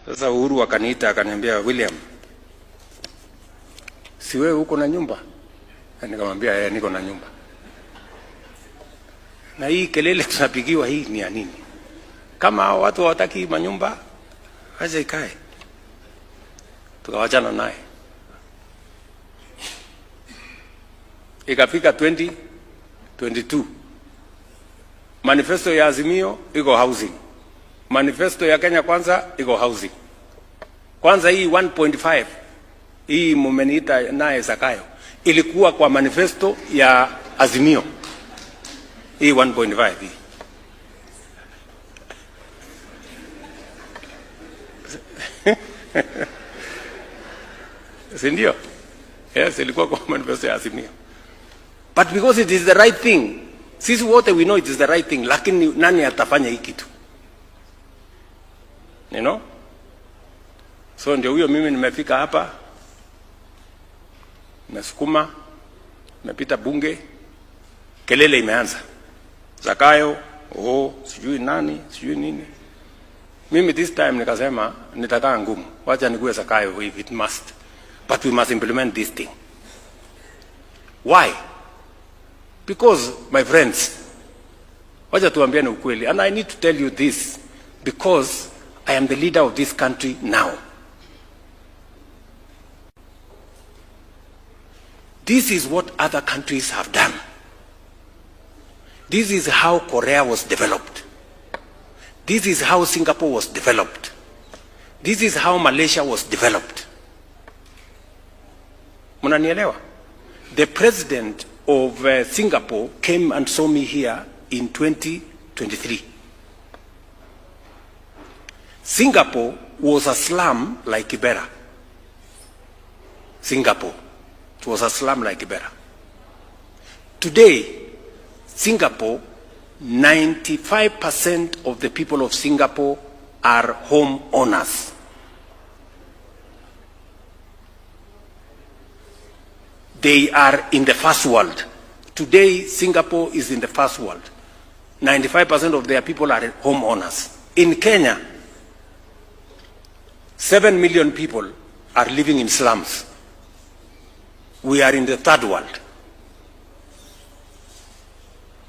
Sasa Uhuru akaniita akaniambia, William, si wewe uko na nyumba? Nikamwambia niko na nyumba. Na hii kelele tunapigiwa hii ni ya nini? Kama watu hawataki manyumba, acha ikae. Tukawachana naye. Ikafika 2022. Manifesto ya Azimio iko housing. Manifesto ya Kenya Kwanza iko housing. Kwanza hii 1.5 hii mumeniita naye Zakayo ilikuwa kwa manifesto ya Azimio. Hii 1.5 hii. Sindio? Yes, ilikuwa kwa manifesto ya Azimio. But because it is the right thing, sisi wote we know it is the right thing, lakini nani atafanya hii kitu? You know? So ndio huyo mimi nimefika hapa, nasukuma, nimepita bunge, kelele imeanza. Zakayo, sijui nani, sijui nini. Mimi this time nikasema nitakaa ngumu. Wacha nikuwe Zakayo if it must. But we must implement this thing. Why? Because, my friends, wacha tuambiane ukweli, and I need to tell you this because I am the leader of this country now. This is what other countries have done. This is how Korea was developed. This is how Singapore was developed. This is how Malaysia was developed. Munanielewa? The president of Singapore came and saw me here in 2023. Singapore was a slum like Kibera. Singapore. It was a slum like Kibera. Today, Singapore, 95% of the people of Singapore are home owners. They are in the first world. Today, Singapore is in the first world. 95% of their people are home owners. In Kenya, 7 million people are living in slums. We are in the third world.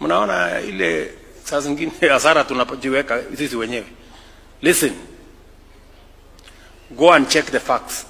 Mnaona ile saa zingine hasara tunapojiweka sisi wenyewe. Listen. Go and check the facts.